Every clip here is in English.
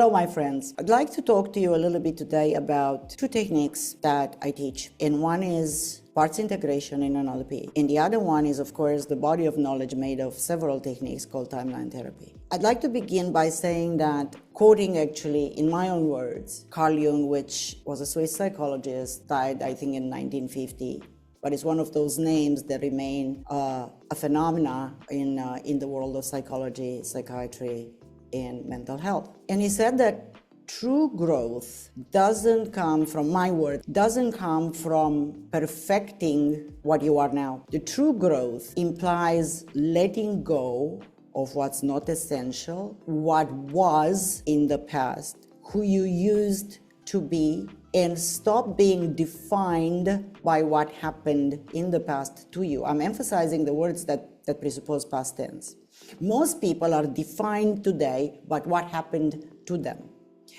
Hello, my friends. I'd like to talk to you a little bit today about two techniques that I teach. And one is parts integration in NLP. And the other one is, of course, the body of knowledge made of several techniques called timeline therapy. I'd like to begin by saying that, quoting actually in my own words, Carl Jung, which was a Swiss psychologist, died, I think, in 1950. But it's one of those names that remain a phenomena in the world of psychology, psychiatry, and mental health. And he said that true growth doesn't come from, my word, doesn't come from perfecting what you are now. The true growth implies letting go of what's not essential, what was in the past, who you used to be, and stop being defined by what happened in the past to you. I'm emphasizing the words that presuppose past tense. Most people are defined today by what happened to them,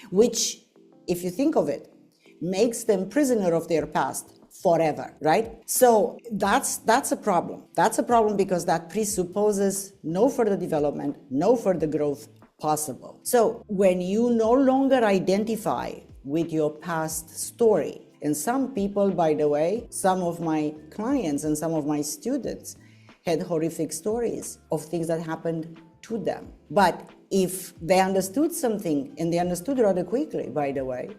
which, if you think of it, makes them prisoner of their past forever, right? So that's a problem. That's a problem because that presupposes no further development, no further growth possible. So when you no longer identify with your past story, and some people, by the way, some of my clients and some of my students had horrific stories of things that happened to them. But if they understood something, and they understood rather quickly, by the way,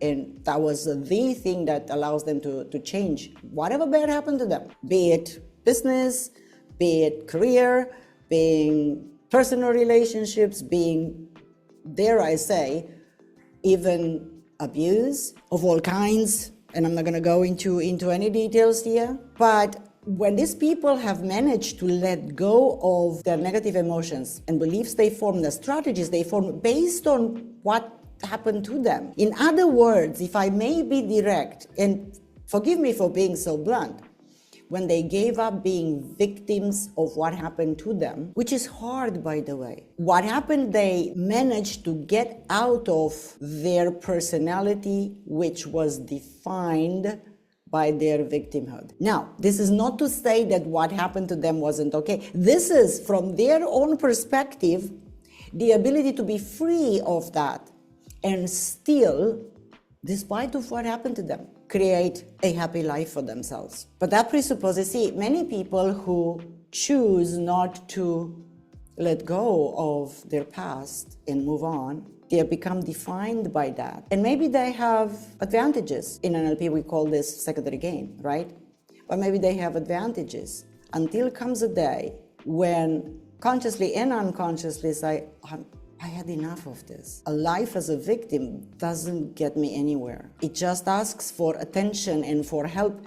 and that was the thing that allows them to change whatever bad happened to them, be it business, be it career, being personal relationships, being, dare I say, even abuse of all kinds, and I'm not going to go into any details here, but when these people have managed to let go of their negative emotions and beliefs they form, the strategies they form based on what happened to them. In other words, if I may be direct, and forgive me for being so blunt, when they gave up being victims of what happened to them, which is hard, by the way. What happened, they managed to get out of their personality, which was defined by their victimhood. Now, this is not to say that what happened to them wasn't okay. This is, from their own perspective, the ability to be free of that and still, despite of what happened to them, create a happy life for themselves. But that presupposes, see, many people who choose not to let go of their past and move on, they have become defined by that. And maybe they have advantages. In NLP, we call this secondary gain, right? But maybe they have advantages until comes a day when consciously and unconsciously say, I had enough of this. A life as a victim doesn't get me anywhere. It just asks for attention and for help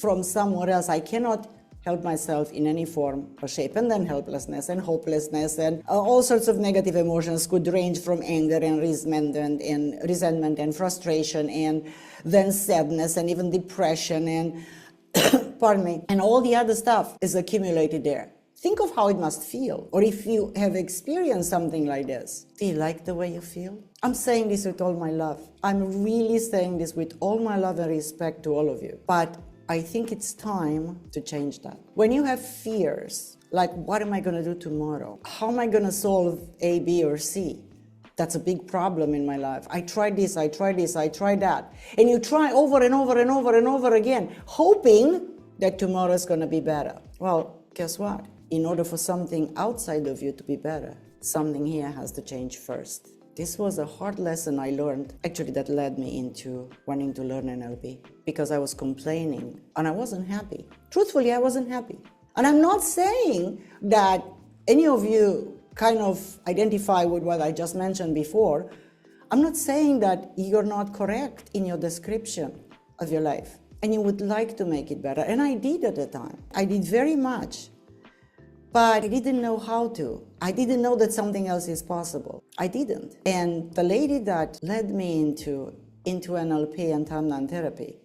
from somewhere else. I cannot help myself in any form or shape. And then helplessness and hopelessness and all sorts of negative emotions could range from anger and resentment and frustration and then sadness and even depression and, pardon me, and all the other stuff is accumulated there. Think of how it must feel. Or if you have experienced something like this, do you like the way you feel? I'm saying this with all my love. I'm really saying this with all my love and respect to all of you. But I think it's time to change that. When you have fears, like what am I going to do tomorrow? How am I going to solve A, B, or C? That's a big problem in my life. I tried this, I tried this, I tried that. And you try over and over and over and over again, hoping that tomorrow is going to be better. Well, guess what? In order for something outside of you to be better, something here has to change first. This was a hard lesson I learned, actually, that led me into wanting to learn NLP, because I was complaining and I wasn't happy. Truthfully, I wasn't happy. And I'm not saying that any of you kind of identify with what I just mentioned before. I'm not saying that you're not correct in your description of your life and you would like to make it better. And I did at the time. I did very much. But I didn't know how to. I didn't know that something else is possible. I didn't. And the lady that led me into NLP and timeline therapy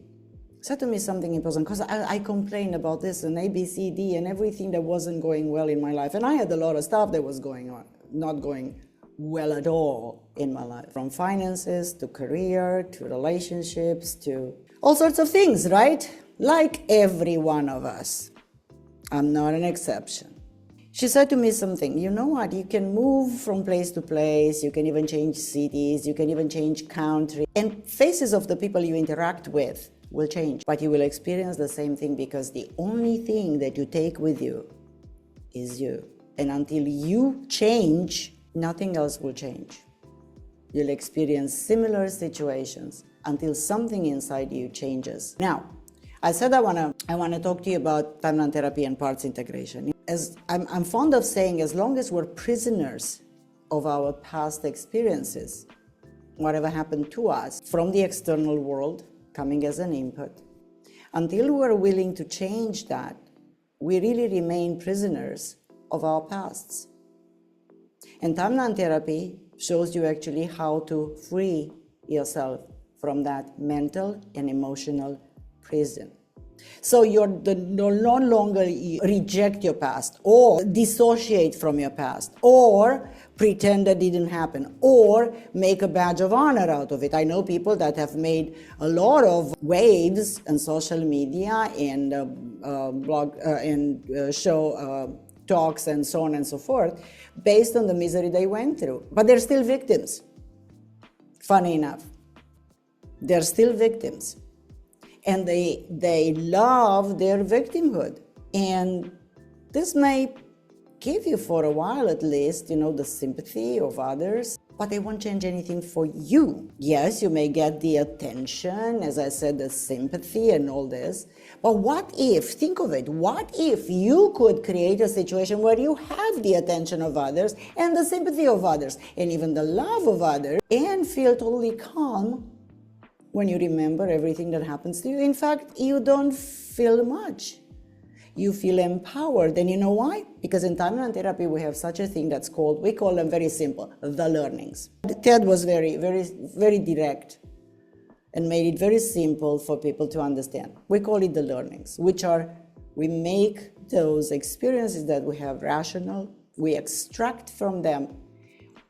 said to me something important, because I complained about this and A, B, C, D and everything that wasn't going well in my life. And I had a lot of stuff that was going on, not going well at all in my life. From finances to career to relationships to all sorts of things, right? Like every one of us. I'm not an exception. She said to me something, you know what, you can move from place to place, you can even change cities, you can even change country, and faces of the people you interact with will change, but you will experience the same thing because the only thing that you take with you is you. And until you change, nothing else will change. You'll experience similar situations until something inside you changes. Now, I said I want to talk to you about timeline therapy and parts integration. As I'm fond of saying, as long as we're prisoners of our past experiences, whatever happened to us from the external world coming as an input, until we're willing to change that, we really remain prisoners of our pasts. And timeline therapy shows you actually how to free yourself from that mental and emotional prison. So you're no longer reject your past or dissociate from your past or pretend that didn't happen or make a badge of honor out of it. I know people that have made a lot of waves on social media and blog and show talks and so on and so forth based on the misery they went through. But they're still victims. Funny enough, they're still victims. And they love their victimhood. And this may give you, for a while at least, the sympathy of others, but they won't change anything for you. Yes, you may get the attention, as I said, the sympathy and all this, but what if, think of it, what if you could create a situation where you have the attention of others and the sympathy of others and even the love of others and feel totally calm when you remember everything that happens to you? In fact, you don't feel much. You feel empowered. And you know why? Because in timeline therapy, we have such a thing that's called, we call them very simple, the learnings. Ted was very, very, very direct and made it very simple for people to understand. We call it the learnings, which are, we make those experiences that we have rational, we extract from them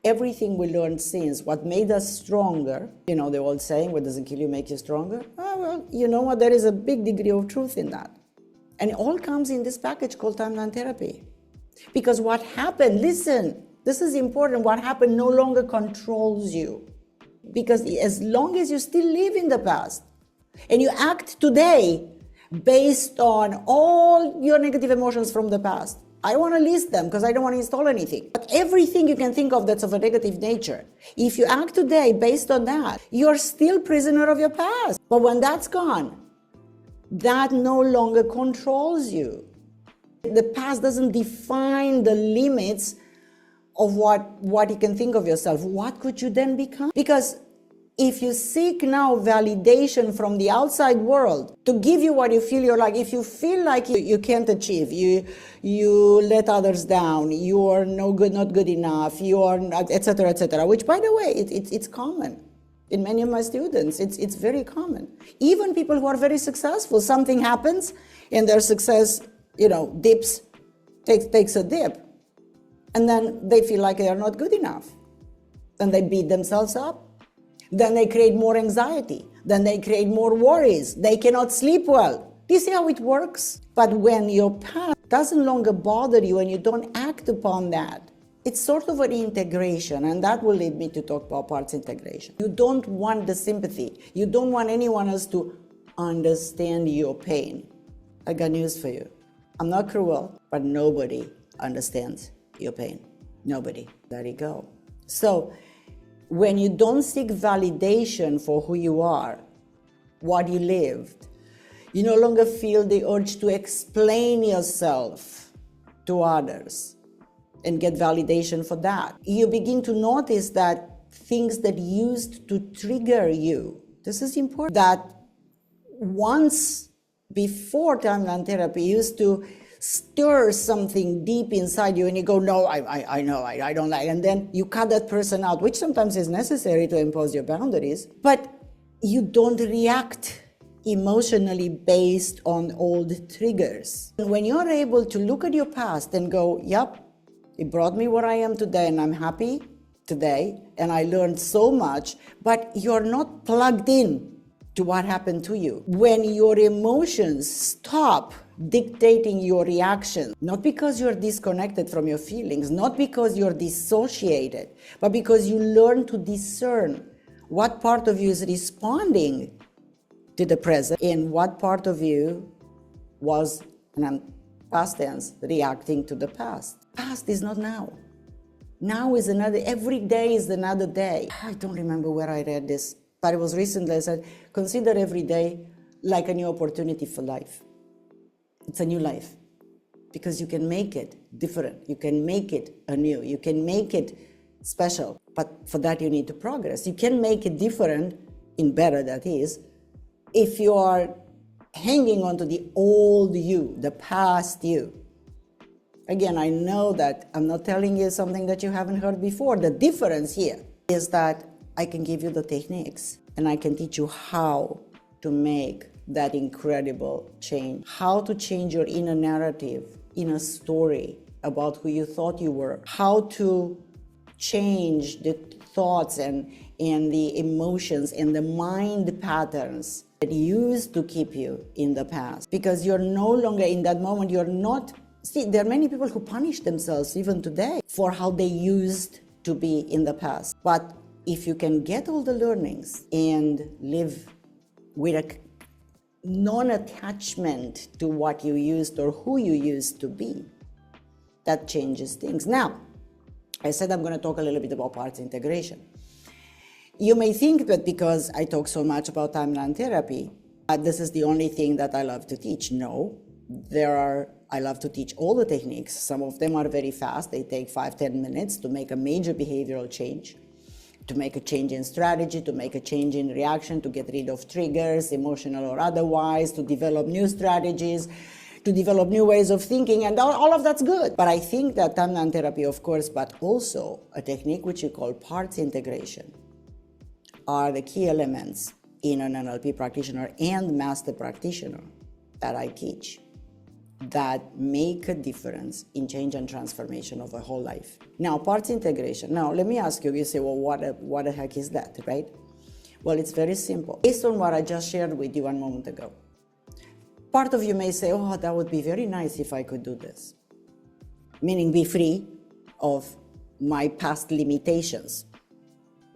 everything we learned since, what made us stronger. The old saying, what doesn't kill you make you stronger? Oh, well, you know what, there is a big degree of truth in that. And it all comes in this package called timeline therapy. Because what happened, listen, this is important, what happened no longer controls you. Because as long as you still live in the past, and you act today based on all your negative emotions from the past, I want to list them because I don't want to install anything. But everything you can think of that's of a negative nature, if you act today based on that, you're still prisoner of your past. But when that's gone, that no longer controls you. The past doesn't define the limits of what you can think of yourself. What could you then become? Because if you seek now validation from the outside world to give you what you feel you're like, if you feel like you can't achieve, you let others down, you are no good, not good enough, you are not, etc., which, by the way, it's common. In many of my students, it's very common. Even people who are very successful, something happens and their success, dips, takes a dip. And then they feel like they are not good enough. Then they beat themselves up. Then they create more anxiety. Then they create more worries. They cannot sleep well. Do you see how it works? But when your past doesn't longer bother you and you don't act upon that, it's sort of an integration, and that will lead me to talk about parts integration. You don't want the sympathy. You don't want anyone else to understand your pain. I got news for you. I'm not cruel, but nobody understands your pain. Nobody. There you go. So when you don't seek validation for who you are, what you lived, you no longer feel the urge to explain yourself to others and get validation for that. You begin to notice that things that used to trigger you, this is important, that once before timeline therapy used to stir something deep inside you and you go, no, I know, I don't like, and then you cut that person out, which sometimes is necessary to impose your boundaries, but you don't react emotionally based on old triggers. When you're able to look at your past and go, yep, it brought me where I am today and I'm happy today and I learned so much, but you're not plugged in to what happened to you. When your emotions stop dictating your reaction, not because you're disconnected from your feelings, not because you're dissociated, but because you learn to discern what part of you is responding to the present and what part of you was, and I'm past tense, reacting to the past. Past is not now. Now is another, every day is another day. I don't remember where I read this, but it was recently. I said, consider every day like a new opportunity for life. It's a new life because you can make it different. You can make it anew. You can make it special. But for that, you need to progress. You can make it different, in better that is, if you are hanging on to the old you, the past you. Again, I know that I'm not telling you something that you haven't heard before. The difference here is that I can give you the techniques and I can teach you how to make that incredible change, how to change your inner narrative, inner story about who you thought you were, how to change the thoughts and the emotions and the mind patterns that used to keep you in the past. Because you're no longer in that moment, you're not. See, there are many people who punish themselves even today for how they used to be in the past. But if you can get all the learnings and live with a non-attachment to what you used or who you used to be, that changes things. Now, I said I'm going to talk a little bit about parts integration. You may think that because I talk so much about timeline therapy, this is the only thing that I love to teach. No, I love to teach all the techniques. Some of them are very fast. They take 5-10 minutes to make a major behavioral change, to make a change in strategy, to make a change in reaction, to get rid of triggers, emotional or otherwise, to develop new strategies, to develop new ways of thinking, and all of that's good. But I think that timeline therapy, of course, but also a technique which you call parts integration, are the key elements in an NLP practitioner and master practitioner that I teach that make a difference in change and transformation of a whole life. Now, parts integration. Now, let me ask you, you say, well, what the heck is that, right? Well, it's very simple. Based on what I just shared with you 1 moment ago, part of you may say, oh, that would be very nice if I could do this. Meaning be free of my past limitations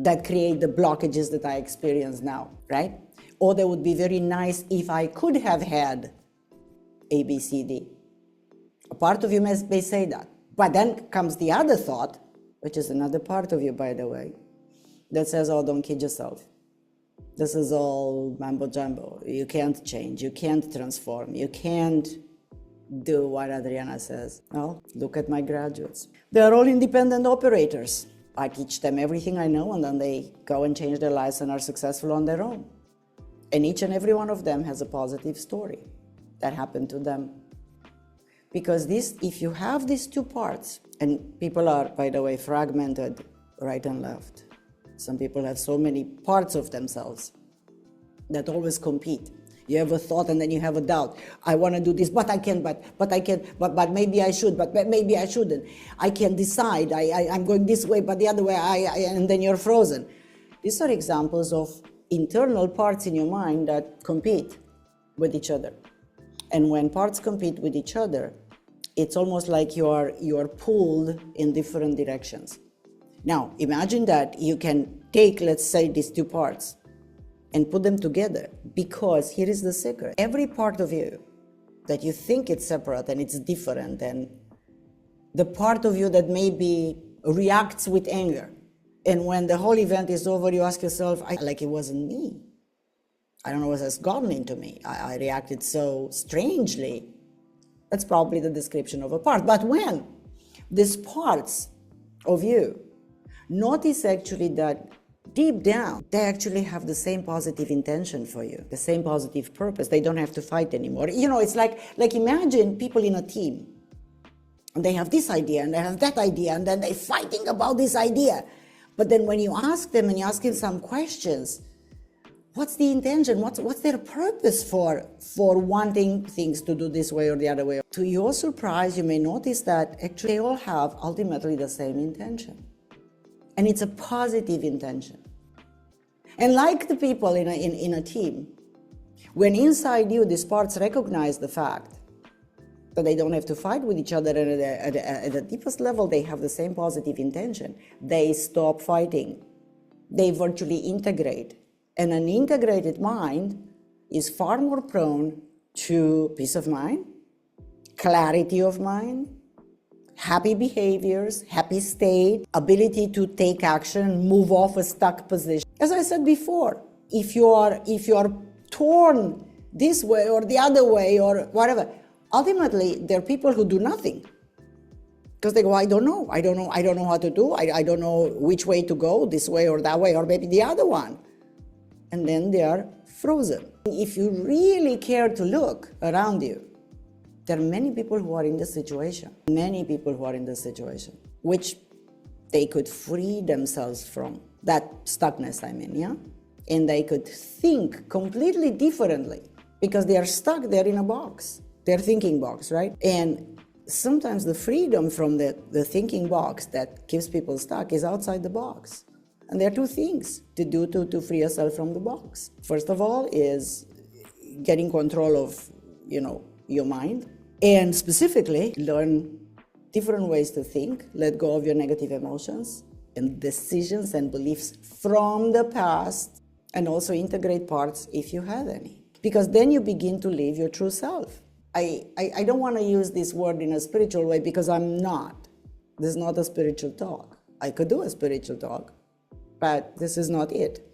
that create the blockages that I experience now, right? Or that would be very nice if I could have had A, B, C, D. A part of you may say that. But then comes the other thought, which is another part of you, by the way, that says, oh, don't kid yourself. This is all mambo jumbo. You can't change. You can't transform. You can't do what Adriana says. Well, look at my graduates. They're all independent operators. I teach them everything I know, and then they go and change their lives and are successful on their own. And each and every one of them has a positive story that happened to them. Because if you have these two parts, and people are, by the way, fragmented right and left. Some people have so many parts of themselves that always compete. You have a thought and then you have a doubt. I want to do this, but I can't, but I can't, but maybe I should, but maybe I shouldn't. I can't decide. I'm going this way, but the other way, and then you're frozen. These are examples of internal parts in your mind that compete with each other. And when parts compete with each other, it's almost like you're pulled in different directions. Now, imagine that you can take, let's say, these two parts and put them together, because here is the secret. Every part of you that you think it's separate and it's different, and the part of you that maybe reacts with anger, and when the whole event is over, you ask yourself, like it wasn't me. I don't know what has gotten into me. I reacted so strangely. That's probably the description of a part. But when these parts of you notice actually that deep down, they actually have the same positive intention for you, the same positive purpose. They don't have to fight anymore. You know, it's like imagine people in a team, and they have this idea and they have that idea, and then they're fighting about this idea. But then when you ask them and you ask them some questions, what's the intention? What's their purpose for wanting things to do this way or the other way? To your surprise, you may notice that actually they all have ultimately the same intention. And it's a positive intention. And like the people in a team, when inside you these parts recognize the fact that they don't have to fight with each other, and at the deepest level they have the same positive intention, they stop fighting. They virtually integrate. And an integrated mind is far more prone to peace of mind, clarity of mind, happy behaviors, happy state, ability to take action, move off a stuck position. As I said before, if you are torn this way or the other way or whatever, ultimately there are people who do nothing. Because they go, I don't know how to do, I don't know which way to go, this way or that way, or maybe the other one. And then they are frozen. If you really care to look around you, there are many people who are in this situation, which they could free themselves from that stuckness, yeah? And they could think completely differently because they are stuck there in a box, their thinking box, right? And sometimes the freedom from the thinking box that keeps people stuck is outside the box. And there are two things to do to free yourself from the box. First of all is getting control of, your mind, and specifically learn different ways to think, let go of your negative emotions and decisions and beliefs from the past, and also integrate parts if you have any. Because then you begin to live your true self. I don't want to use this word in a spiritual way because I'm not. This is not a spiritual talk. I could do a spiritual talk, but this is not it.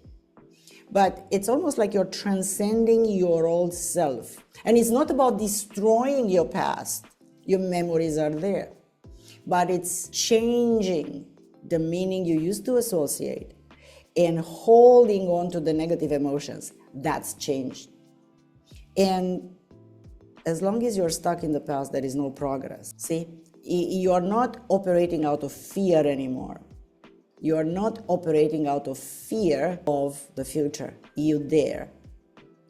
But it's almost like you're transcending your old self. And it's not about destroying your past. Your memories are there. But it's changing the meaning you used to associate and holding on to the negative emotions. That's changed. And as long as you're stuck in the past, there is no progress. See, you're not operating out of fear anymore. You're not operating out of fear of the future. You dare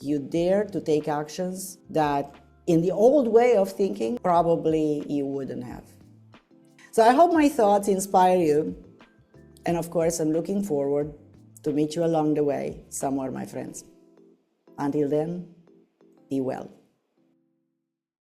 to take actions that in the old way of thinking, probably you wouldn't have. So I hope my thoughts inspire you. And of course, I'm looking forward to meet you along the way somewhere, my friends. Until then, be well.